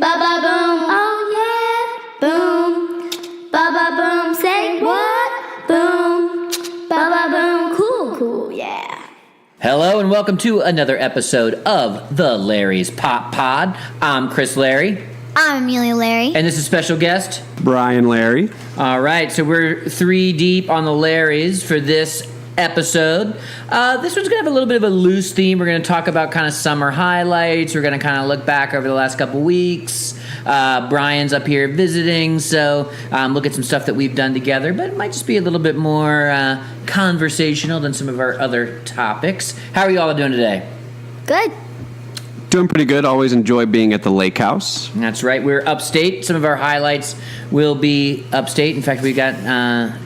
ba ba boom, oh yeah, boom, ba ba boom, say what? Boom, ba ba boom, cool, yeah. Hello and welcome to another episode of the Larry's Pop Pod. I'm Chris Larry. I'm Amelia Larry. And this is special guest, Bryan Larry. All right, so we're three deep on the Larrys for this episode. This one's going to have a little bit of a loose theme. We're going to talk about kind of summer highlights. We're going to kind of look back over the last couple weeks. Bryan's up here visiting, so look at some stuff that we've done together, but it might just be a little bit more conversational than some of our other topics. How are you all doing today? Good. Doing pretty good. Always enjoy being at the lake house. That's right. We're upstate. Some of our highlights will be upstate. In fact, we've got a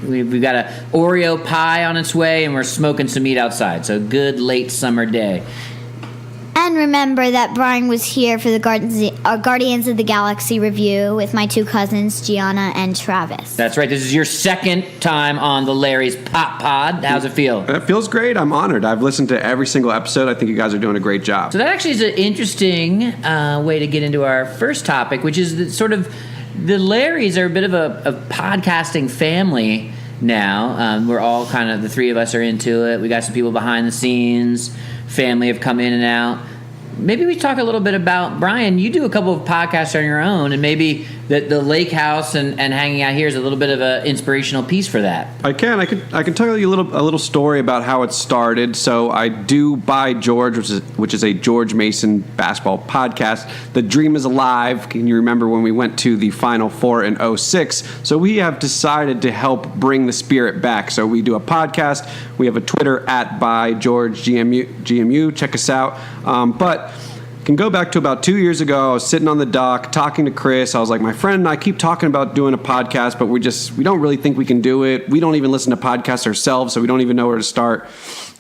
Oreo pie on its way, and we're smoking some meat outside. So good late summer day. And remember that Bryan was here for the Guardians of the Galaxy review with my two cousins, Gianna and Travis. That's right. This is your second time on the Larry's Pop Pod. How's it feel? It feels great. I'm honored. I've listened to every single episode. I think you guys are doing a great job. So that actually is an interesting way to get into our first topic, which is the Larrys are a bit of a podcasting family now. We're all kind of, the three of us are into it. We got some people behind the scenes. Family have come in and out. Maybe we talk a little bit about, Bryan, you do a couple of podcasts on your own, and maybe the lake house and hanging out here is a little bit of an inspirational piece for that. I can tell you a little story about how it started. So I do By George, which is a George Mason basketball podcast. The dream is alive. Can you remember when we went to the Final Four in 2006? So we have decided to help bring the spirit back. So we do a podcast. We have a Twitter at By George GMU. Check us out. But can go back to about 2 years ago. I was sitting on the dock talking to Chris. I was like, my friend and I keep talking about doing a podcast, but we don't really think we can do it. We don't even listen to podcasts ourselves, so we don't even know where to start.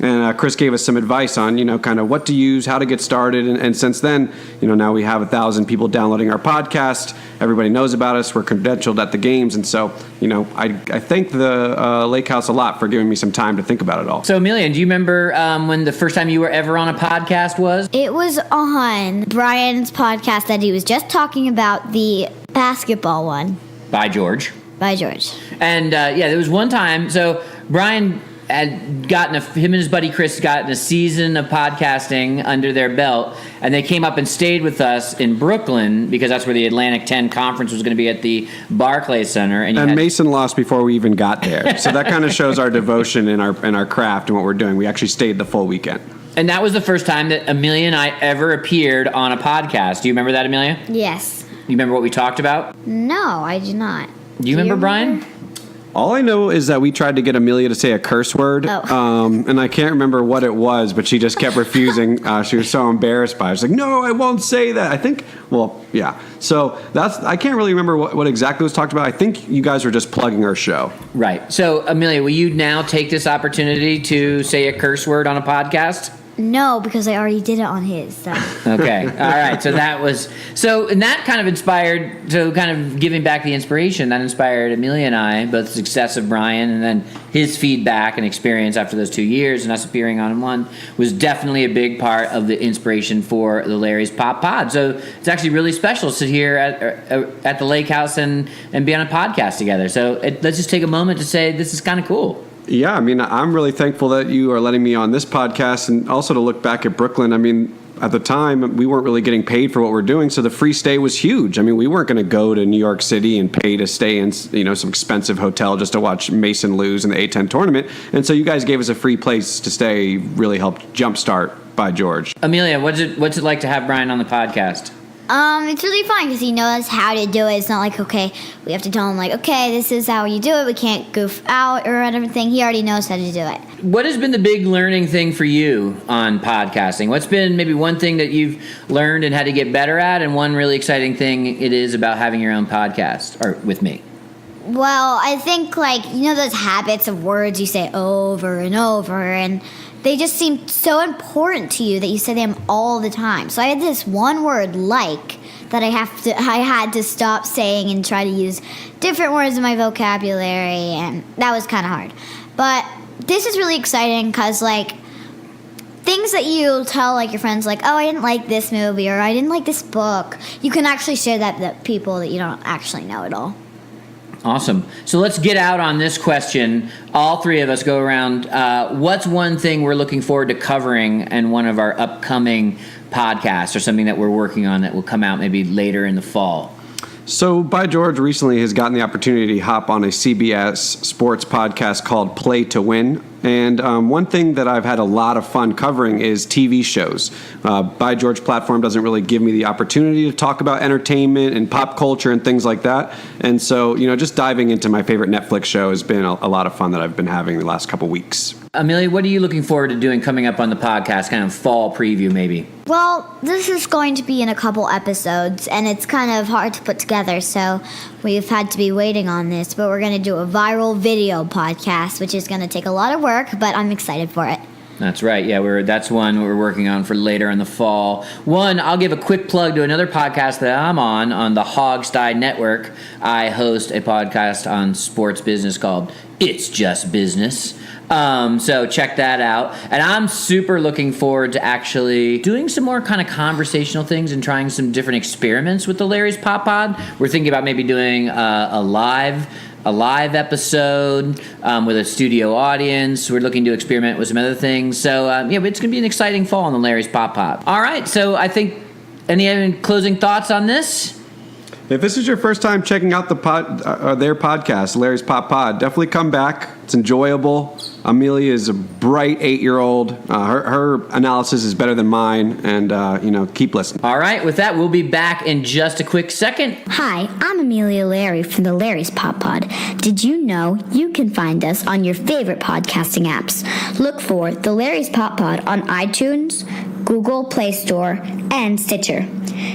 And Chris gave us some advice on, kind of what to use, how to get started. And since then, now we have 1,000 people downloading our podcast. Everybody knows about us. We're credentialed at the games. And so, I thank the Lake House a lot for giving me some time to think about it all. So, Amelia, do you remember when the first time you were ever on a podcast was? It was on Bryan's podcast that he was just talking about, the basketball one. By George. By George. And, there was one time, so Bryan had gotten him and his buddy Chris gotten a season of podcasting under their belt, and they came up and stayed with us in Brooklyn because that's where the Atlantic 10 conference was going to be at the Barclays Center. And Mason lost before we even got there, so that kind of shows our devotion in our craft and what we're doing. We actually stayed the full weekend. And that was the first time that Amelia and I ever appeared on a podcast. Do you remember that, Amelia? Yes. You remember what we talked about? No, I do not. Do you remember, Bryan? All I know is that we tried to get Amelia to say a curse word, and I can't remember what it was, but she just kept refusing. She was so embarrassed by it. She was like, no, I won't say that. So I can't really remember what exactly was talked about. I think you guys were just plugging our show. Right. So, Amelia, will you now take this opportunity to say a curse word on a podcast? No, because I already did it on his. So. Okay. All right. And that kind of inspired, so kind of giving back the inspiration, that inspired Amelia and I, both the success of Bryan and then his feedback and experience after those 2 years and us appearing on one was definitely a big part of the inspiration for the Larry's Pop Pod. So it's actually really special to sit here at the lake house and be on a podcast together. So let's just take a moment to say this is kind of cool. Yeah, I'm really thankful that you are letting me on this podcast, and also to look back at Brooklyn. At the time, we weren't really getting paid for what we're doing, so the free stay was huge. We weren't going to go to New York City and pay to stay in, some expensive hotel just to watch Mason lose in the A-10 tournament. And so you guys gave us a free place to stay, really helped jumpstart By George. Amelia, what's it like to have Bryan on the podcast? It's really fun because he knows how to do it. It's not like, okay, we have to tell him, this is how you do it. We can't goof out or everything. He already knows how to do it. What has been the big learning thing for you on podcasting? What's been maybe one thing that you've learned and had to get better at, and one really exciting thing it is about having your own podcast, or with me? Well, I think, those habits of words you say over and over, and they just seem so important to you that you say them all the time. So I had this one word, that I had to stop saying and try to use different words in my vocabulary, and that was kind of hard. But this is really exciting because, things that you tell like your friends, like, oh, I didn't like this movie or I didn't like this book, you can actually share that with people that you don't actually know at all. Awesome. So let's get out on this question. All three of us go around. What's one thing we're looking forward to covering in one of our upcoming podcasts, or something that we're working on that will come out maybe later in the fall? So, By George recently has gotten the opportunity to hop on a CBS sports podcast called Play to Win. And one thing that I've had a lot of fun covering is TV shows. By George platform doesn't really give me the opportunity to talk about entertainment and pop culture and things like that. And so, just diving into my favorite Netflix show has been a lot of fun that I've been having the last couple weeks. Amelia, what are you looking forward to doing coming up on the podcast, kind of fall preview maybe? Well, this is going to be in a couple episodes, and it's kind of hard to put together, so we've had to be waiting on this. But we're going to do a viral video podcast, which is going to take a lot of work, but I'm excited for it. That's right. Yeah, that's one we're working on for later in the fall. One, I'll give a quick plug to another podcast that I'm on the Hogsty Network. I host a podcast on sports business called It's Just Business. So check that out. And I'm super looking forward to actually doing some more kind of conversational things and trying some different experiments with the Larry's Pop Pod. We're thinking about maybe doing a live episode with a studio audience. We're looking to experiment with some other things. So, it's going to be an exciting fall on the Larry's Pop Pod. All right, so I think, any closing thoughts on this? If this is your first time checking out their podcast, Larry's Pop Pod, definitely come back. It's enjoyable. Amelia is a bright 8-year-old. Her analysis is better than mine, and keep listening. All right, with that, we'll be back in just a quick second. Hi, I'm Amelia Larry from the Larry's Pop Pod. Did you know you can find us on your favorite podcasting apps? Look for the Larry's Pop Pod on iTunes, Google Play Store, and Stitcher.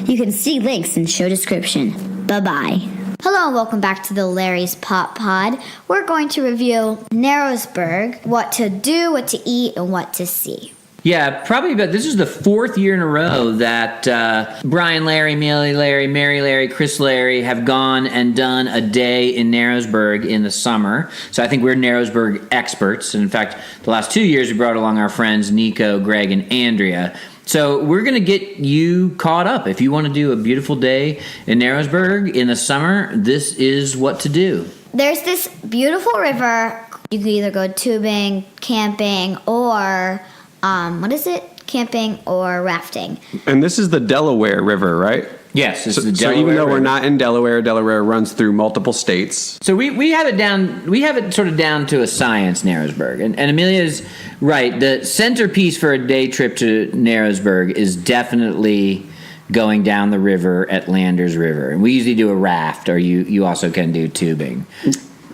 You can see links in show description. Bye-bye. Hello and welcome back to the Larry's Pop Pod. We're going to review Narrowsburg, what to do, what to eat, and what to see. Yeah, probably, but this is the fourth year in a row that Bryan Larry, Millie Larry, Mary Larry, Chris Larry have gone and done a day in Narrowsburg in the summer. So I think we're Narrowsburg experts. And in fact, the last 2 years we brought along our friends Nico, Greg, and Andrea. So we're going to get you caught up. If you want to do a beautiful day in Narrowsburg in the summer, this is what to do. There's this beautiful river. You can either go tubing, camping, or camping or rafting. And this is the Delaware River, right? Yes, it's the Delaware. So even though River. we're not in Delaware, Delaware runs through multiple states. So we have it down. We have it sort of down to a science, Narrowsburg, and Amelia's right. The centerpiece for a day trip to Narrowsburg is definitely going down the river at Landers River, and we usually do a raft, or you also can do tubing.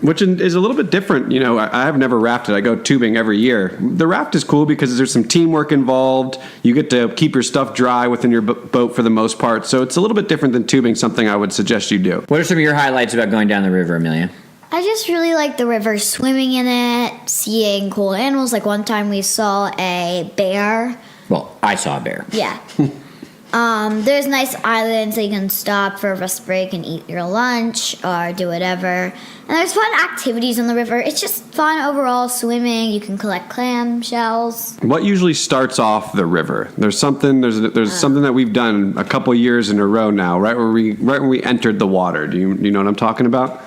Which is a little bit different. I have never rafted. I go tubing every year. The raft is cool because there's some teamwork involved. You get to keep your stuff dry within your boat for the most part. So it's a little bit different than tubing, something I would suggest you do. What are some of your highlights about going down the river, Amelia? I just really like the river, swimming in it, seeing cool animals. Like one time we saw a bear. Well, I saw a bear. Yeah. There's nice islands that you can stop for a rest break and eat your lunch or do whatever. And there's fun activities on the river. It's just fun overall, swimming. You can collect clam shells. What usually starts off the river? There's something that we've done a couple years in a row now, right when we entered the water. Do you know what I'm talking about?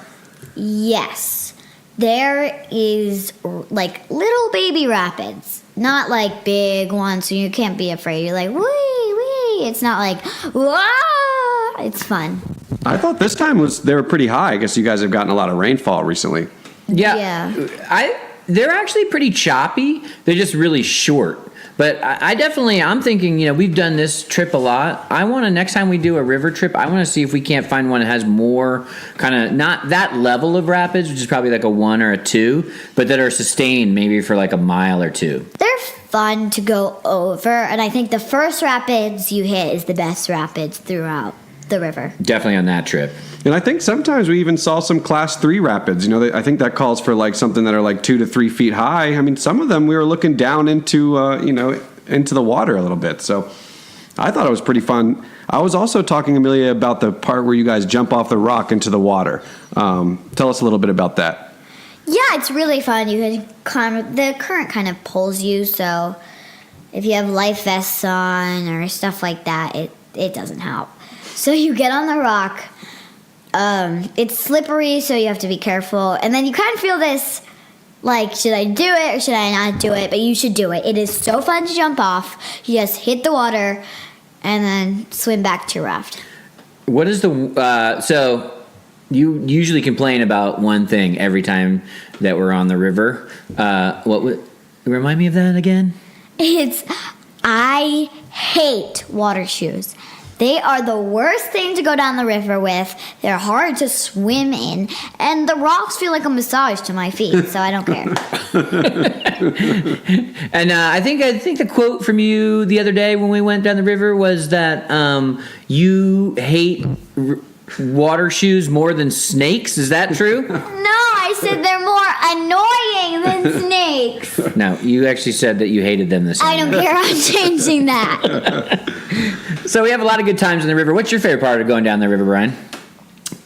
Yes. There is like little baby rapids. Not like big ones, so you can't be afraid. You're like, wee, wee. It's not like, wah. It's fun. I thought this time they were pretty high. I guess you guys have gotten a lot of rainfall recently. Yeah. They're actually pretty choppy. They're just really short. But I'm thinking, we've done this trip a lot. I want to, next time we do a river trip, I want to see if we can't find one that has more kind of, not that level of rapids, which is probably like a 1 or a 2, but that are sustained maybe for like a mile or 2. They're fun to go over, and I think the first rapids you hit is the best rapids throughout the river. Definitely on that trip. And I think sometimes we even saw some class 3 rapids. I think that calls for like something that are like 2 to 3 feet high. I mean, some of them we were looking down into, into the water a little bit. So I thought it was pretty fun. I was also talking, Amelia, about the part where you guys jump off the rock into the water. Tell us a little bit about that. Yeah, it's really fun. You can climb. The current kind of pulls you, so if you have life vests on or stuff like that, it doesn't help. So you get on the rock. It's slippery, so you have to be careful. And then you kind of feel this, like, should I do it or should I not do it? But you should do it. It is so fun to jump off. You just hit the water and then swim back to your raft. What is the so you usually complain about one thing every time that we're on the river. What would remind me of that again? I hate water shoes. They are the worst thing to go down the river with. They're hard to swim in, and the rocks feel like a massage to my feet, so I don't care. And I think the quote from you the other day when we went down the river was that you hate water shoes more than snakes. Is that true? No, I said they're more annoying than snakes. No, you actually said that you hated them the same. I don't care. I'm changing that. So we have a lot of good times in the river. What's your favorite part of going down the river, Brian?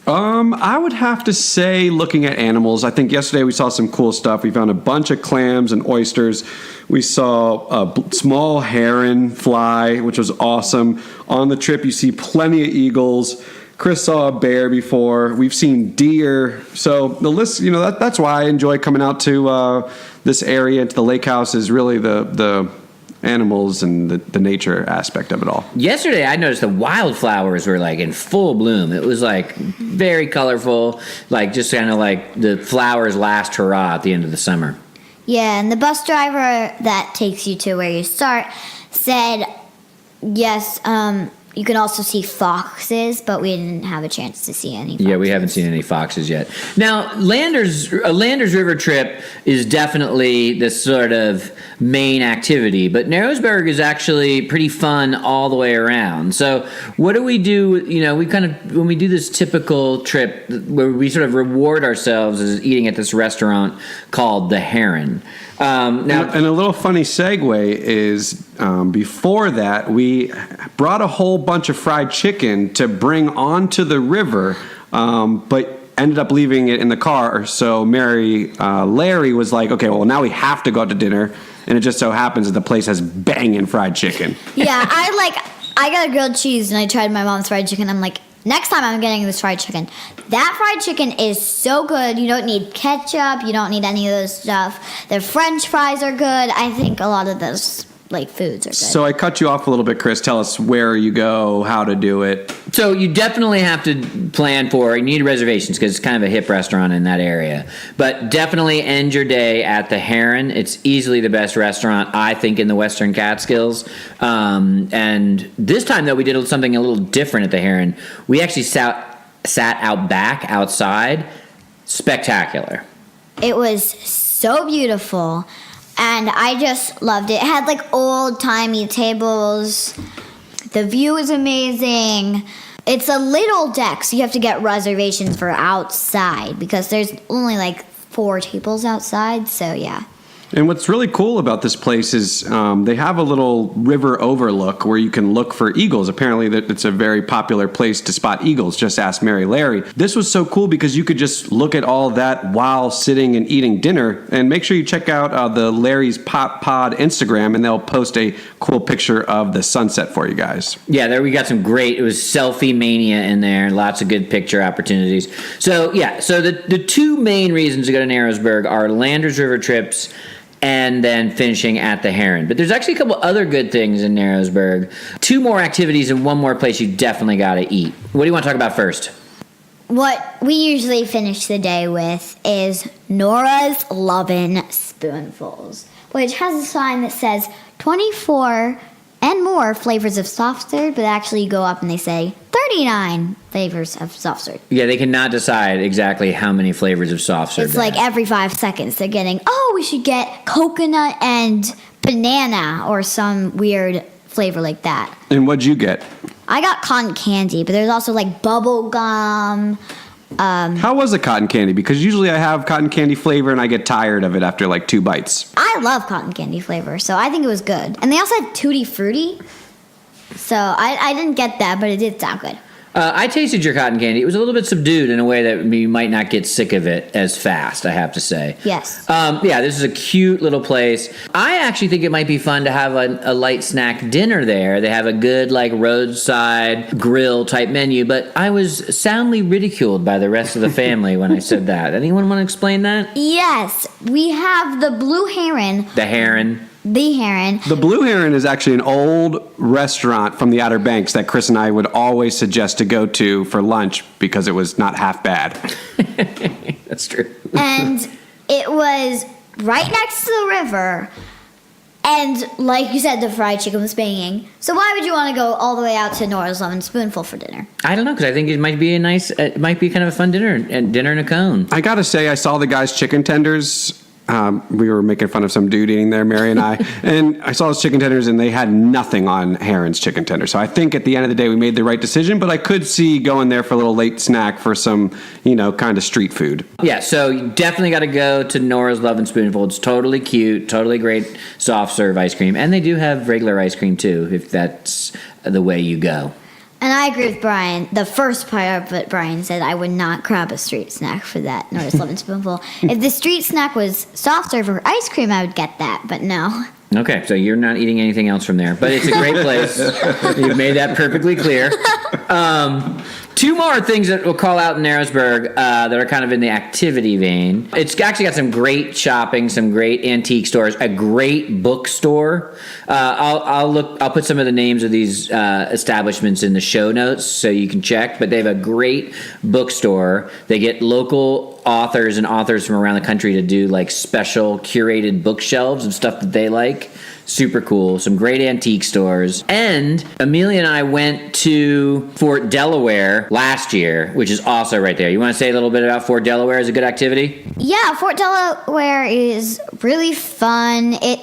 I would have to say looking at animals. I think yesterday we saw some cool stuff. We found a bunch of clams and oysters. We saw a small heron fly, which was awesome. On the trip, you see plenty of eagles. Chris saw a bear before. We've seen deer. So the list, that's why I enjoy coming out to this area, to the lake house, is really the animals and the nature aspect of it all. Yesterday, I noticed the wildflowers were like in full bloom. It was like very colorful, like just kind of like the flowers last hurrah at the end of the summer. Yeah, and the bus driver that takes you to where you start said, yes, you can also see foxes, but we didn't have a chance to see any foxes. Yeah, we haven't seen any foxes yet. Now, a Landers River trip is definitely the sort of main activity, but Narrowsburg is actually pretty fun all the way around. So what do we do? We kind of, when we do this typical trip where we sort of reward ourselves as eating at this restaurant called The Heron. Now, and a little funny segue is before that, we brought a whole bunch of fried chicken to bring onto the river, but ended up leaving it in the car. So Larry was like, okay, well, now we have to go out to dinner. And it just so happens that the place has banging fried chicken. Yeah, I got a grilled cheese and I tried my mom's fried chicken. I'm like, next time I'm getting this fried chicken. That fried chicken is so good. You don't need ketchup. You don't need any of those stuff. Their French fries are good. I think a lot of those foods are good. So I cut you off a little bit, Chris. Tell us where you go, how to do it. So you definitely have to plan for, you need reservations because it's kind of a hip restaurant in that area. But definitely end your day at the Heron. It's easily the best restaurant, I think, in the Western Catskills. And this time, though, we did something a little different at the Heron. We actually sat out back, outside. Spectacular. It was so beautiful. And I just loved it. It had old-timey tables. The view is amazing. It's a little deck, so you have to get reservations for outside because there's only 4 tables outside, so yeah. And what's really cool about this place is they have a little river overlook where you can look for eagles. Apparently, it's a very popular place to spot eagles. Just ask Mary Larry. This was so cool because you could just look at all that while sitting and eating dinner. And make sure you check out the Larry's Pop Pod Instagram, and they'll post a cool picture of the sunset for you guys. Yeah, there we got some great. It was selfie mania in there. Lots of good picture opportunities. So yeah, so the 2 main reasons to go to Narrowsburg are Landers River trips and then finishing at the Heron. But there's actually a couple other good things in Narrowsburg. 2 more activities and 1 more place you definitely got to eat. What do you want to talk about first? What we usually finish the day with is Nora's Lovin' Spoonfuls, which has a sign that says 24 and more flavors of soft serve, but actually you go up and they say 39 flavors of soft serve. Yeah, they cannot decide exactly how many flavors of soft serve. It's every 5 seconds they're getting, we should get coconut and banana or some weird flavor like that. And what'd you get? I got cotton candy, but there's also bubble gum. How was the cotton candy? Because usually I have cotton candy flavor and I get tired of it after 2 bites. I love cotton candy flavor, so I think it was good. And they also had Tutti Frutti. So I didn't get that, but it did sound good. I tasted your cotton candy. It was a little bit subdued in a way that you might not get sick of it as fast, I have to say. Yes. Yeah, this is a cute little place. I actually think it might be fun to have a light snack dinner there. They have a good, like, roadside grill type menu, but I was soundly ridiculed by the rest of the family when I said that. Anyone want to explain that? Yes, we have the Blue Heron. The heron. The Heron. The Blue Heron is actually an old restaurant from the Outer Banks that Chris and I would always suggest to go to for lunch because it was not half bad. That's true. And it was right next to the river. And like you said, the fried chicken was banging. So why would you want to go all the way out to Nora's Lemon Spoonful for dinner? I don't know, because I think it might be it might be kind of a fun dinner, and dinner in a cone. I gotta say, I saw the guy's chicken tenders. We were making fun of some dude eating there, Mary and I, and I saw his chicken tenders, and they had nothing on Heron's chicken tenders. So I think at the end of the day, we made the right decision. But I could see going there for a little late snack for some, kind of street food. Yeah, so you definitely got to go to Nora's Love and Spoonful. It's totally cute, totally great soft serve ice cream, and they do have regular ice cream too, if that's the way you go. And I agree with Brian. The first part of what Brian said, I would not grab a street snack for that Nora's Lemon Spoonful. If the street snack was soft serve or ice cream, I would get that, but no. Okay, so you're not eating anything else from there, but it's a great place. You've made that perfectly clear. Two more things that we'll call out in Narrowsburg that are kind of in the activity vein. It's actually got some great shopping, some great antique stores, a great bookstore. I'll put some of the names of these establishments in the show notes so you can check. But they have a great bookstore. They get local authors and authors from around the country to do like special curated bookshelves of stuff that they like. Super cool. Some great antique stores. And Amelia and I went to Fort Delaware last year, which is also right there. You want to say a little bit about Fort Delaware as a good activity? Yeah, Fort Delaware is really fun. If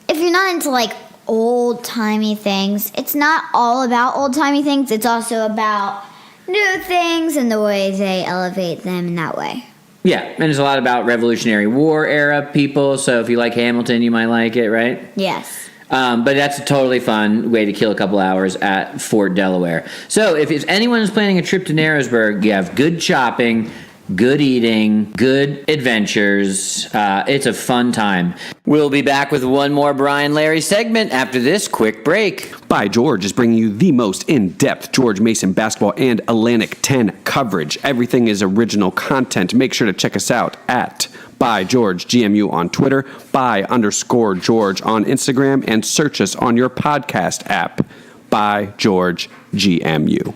you're not into like old-timey things, it's not all about old-timey things. It's also about new things and the way they elevate them in that way. Yeah, and it's a lot about Revolutionary War era people, so if you like Hamilton, you might like it, right? Yes. But that's a totally fun way to kill a couple hours at Fort Delaware. So if anyone is planning a trip to Narrowsburg, you have good shopping, good eating, good adventures. It's a fun time. We'll be back with one more Bryan Larry segment after this quick break. By George is bringing you the most in-depth George Mason basketball and Atlantic 10 coverage. Everything is original content. Make sure to check us out at By George GMU on Twitter, by_George on Instagram, and search us on your podcast app, By George GMU.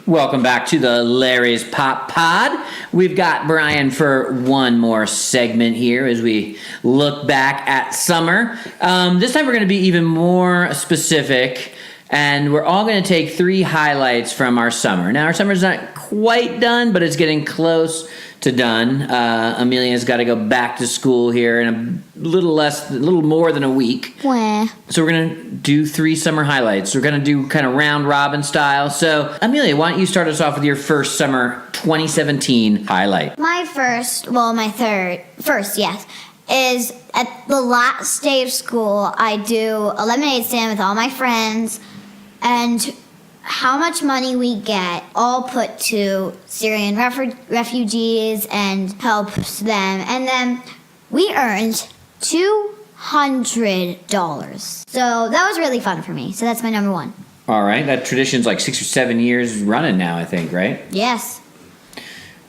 Welcome back to the Larry's Pop Pod. We've got Bryan for one more segment here as we look back at summer. This time we're going to be even more specific, and we're all going to take 3 highlights from our summer. Now, our summer's not quite done, but it's getting close to done. Amelia's got to go back to school here in a little more than a week. Wah. So we're going to do 3 summer highlights. We're going to do kind of round robin style. So, Amelia, why don't you start us off with your first summer 2017 highlight? My first, yes, is at the last day of school, I do a lemonade stand with all my friends, and how much money we get all put to Syrian refugees and helps them. And then we earned $200. So that was really fun for me. So that's my number 1. All right. That tradition's like 6 or 7 years running now, I think, right? Yes.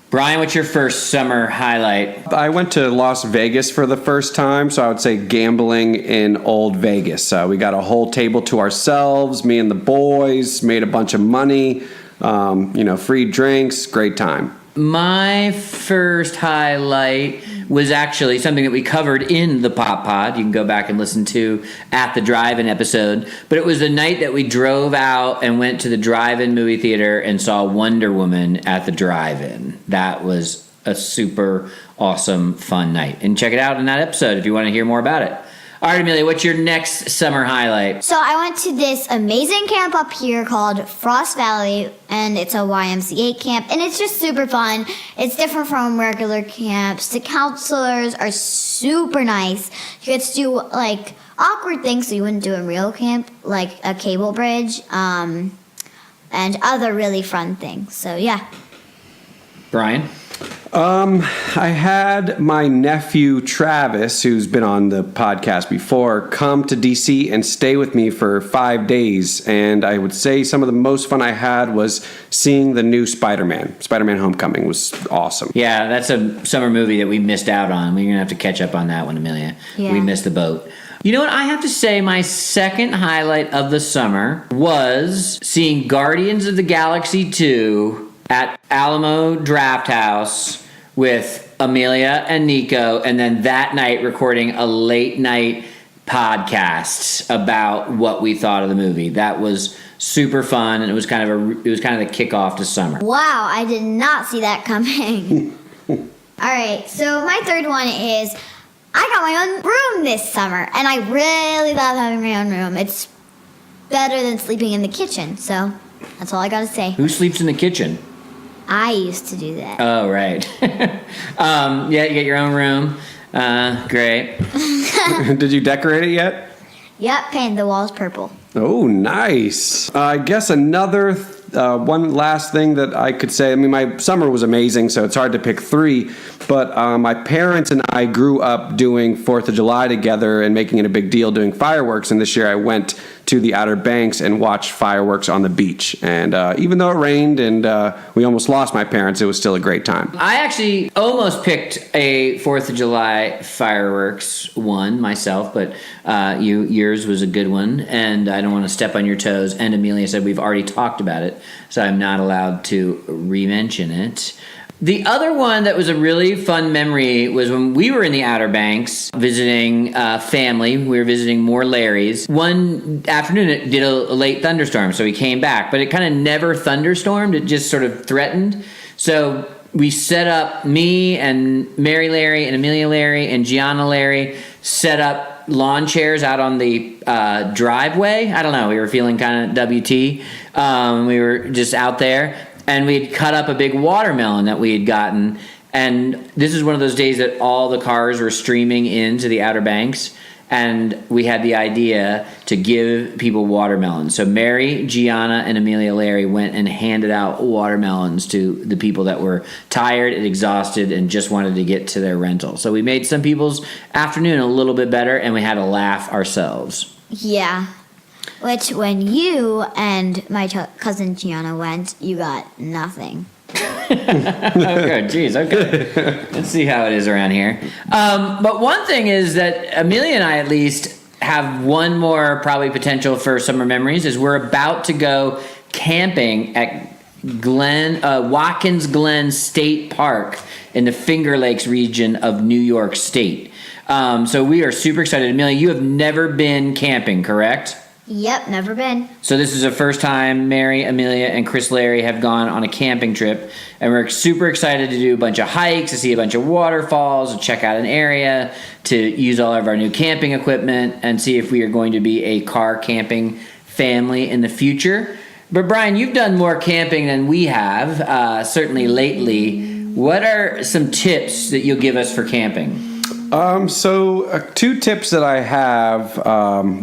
Bryan, what's your first summer highlight? I went to Las Vegas for the first time, so I would say gambling in Old Vegas. We got a whole table to ourselves, me and the boys, made a bunch of money, free drinks, great time. My first highlight was actually something that we covered in the Pop Pod. You can go back and listen to at the drive-in episode. But it was the night that we drove out and went to the drive-in movie theater and saw Wonder Woman at the drive-in. That was a super awesome, fun night. And check it out in that episode if you want to hear more about it. All right, Amelia, what's your next summer highlight? So I went to this amazing camp up here called Frost Valley, and it's a YMCA camp, and it's just super fun. It's different from regular camps. The counselors are super nice. You get to do like awkward things that you wouldn't do in real camp, like a cable bridge. and other really fun things. So, yeah. Bryan? I had my nephew Travis, who's been on the podcast before, come to DC and stay with me for 5 days. And I would say some of the most fun I had was seeing the new Spider-Man. Spider-Man Homecoming was awesome. Yeah, that's a summer movie that we missed out on. We're going to have to catch up on that one, Amelia. Yeah. We missed the boat. You know what? I have to say my second highlight of the summer was seeing Guardians of the Galaxy 2 at Alamo Drafthouse with Amelia and Nico, and then that night recording a late night podcast about what we thought of the movie. That was super fun, and it was kind of the kickoff to summer. Wow, I did not see that coming. All right, so my third one is I got my own room this summer, and I really love having my own room. It's better than sleeping in the kitchen, so that's all I got to say. Who sleeps in the kitchen? I used to do that. Oh, right. Yeah, you get your own room. Great. Did you decorate it yet? Yep, painted the walls purple. Oh, nice. I guess another one last thing that I could say. I mean, my summer was amazing, so it's hard to pick three. But my parents and I grew up doing 4th of July together and making it a big deal doing fireworks. And this year I went to the Outer Banks and watched fireworks on the beach. And even though it rained and we almost lost my parents, it was still a great time. I actually almost picked a 4th of July fireworks one myself, but yours was a good one, and I don't want to step on your toes. And Amelia said we've already talked about it, so I'm not allowed to re-mention it. The other one that was a really fun memory was when we were in the Outer Banks visiting family. We were visiting more Larrys. One afternoon it did a late thunderstorm, so we came back. But it kind of never thunderstormed. It just sort of threatened. So we set up, me and Mary Larry and Amelia Larry and Gianna Larry set up lawn chairs out on the driveway. I don't know. We were feeling kind of WT. We were just out there. And we had cut up a big watermelon that we had gotten. And this is one of those days that all the cars were streaming into the Outer Banks. And we had the idea to give people watermelons. So Mary, Gianna, and Amelia Larry went and handed out watermelons to the people that were tired and exhausted and just wanted to get to their rental. So we made some people's afternoon a little bit better, and we had a laugh ourselves. Yeah. Which, when you and my cousin Gianna went, you got nothing. Okay, geez, okay. Let's see how it is around here. But one thing is that Amelia and I at least have one more probably potential for summer memories is we're about to go camping at Watkins Glen State Park in the Finger Lakes region of New York State. So we are super excited. Amelia, you have never been camping, correct? Yep, never been. So this is the first time Mary, Amelia, and Chris Larry have gone on a camping trip, and we're super excited to do a bunch of hikes, to see a bunch of waterfalls, to check out an area, to use all of our new camping equipment, and see if we are going to be a car camping family in the future. But Bryan, you've done more camping than we have, certainly lately. What are some tips that you'll give us for camping? So two tips that I have,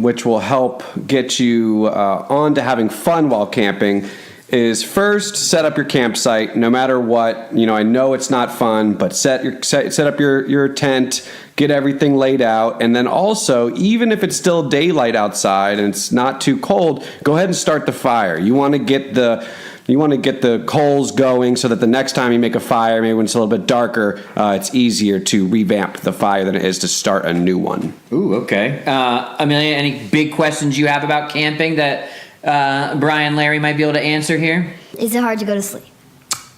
which will help get you on to having fun while camping, is first set up your campsite. No matter what, I know it's not fun, but set up your tent, get everything laid out, and then also, even if it's still daylight outside and it's not too cold, go ahead and start the fire. You want to get the coals going so that the next time you make a fire, maybe when it's a little bit darker, it's easier to revamp the fire than it is to start a new one. Ooh, okay. Amelia, any big questions you have about camping that Bryan Larry might be able to answer here? Is it hard to go to sleep?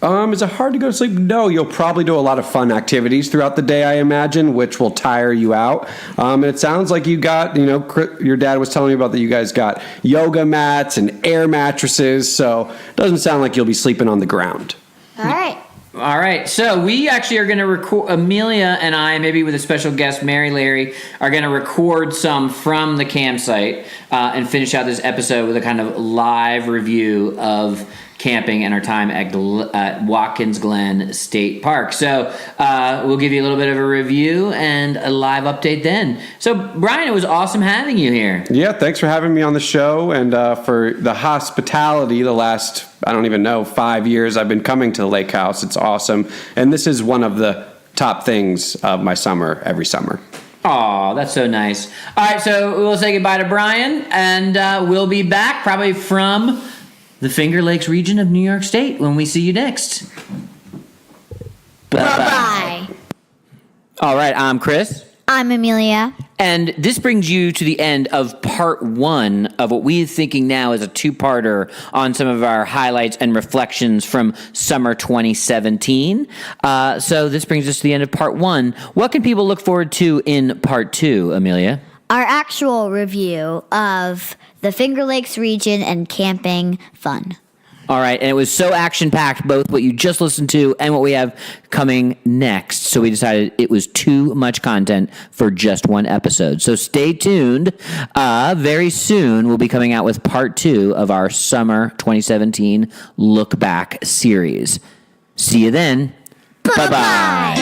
Is it hard to go to sleep? No, you'll probably do a lot of fun activities throughout the day, I imagine, which will tire you out. And it sounds like you got, your dad was telling me about that you guys got yoga mats and air mattresses, so it doesn't sound like you'll be sleeping on the ground. All right. All right, so we actually are going to record, Amelia and I, maybe with a special guest, Mary Larry, are going to record some from the campsite and finish out this episode with a kind of live review of camping and our time at Watkins Glen State Park. So we'll give you a little bit of a review and a live update then. So, Bryan, it was awesome having you here. Yeah, thanks for having me on the show and for the hospitality the last, I don't even know, 5 years I've been coming to the lake house. It's awesome. And this is one of the top things of my summer every summer. Aw, that's so nice. All right, so we'll say goodbye to Bryan, and we'll be back probably from the Finger Lakes region of New York State when we see you next. Bye-bye. All right, I'm Chris. I'm Amelia. And this brings you to the end of part 1 of what we're thinking now is a 2-parter on some of our highlights and reflections from summer 2017. So this brings us to the end of part 1. What can people look forward to in part 2, Amelia? Our actual review of the Finger Lakes region and camping fun. All right, and it was so action-packed, both what you just listened to and what we have coming next. So we decided it was too much content for just one episode. So stay tuned. Very soon, we'll be coming out with part 2 of our summer 2017 Look Back series. See you then. Bye-bye.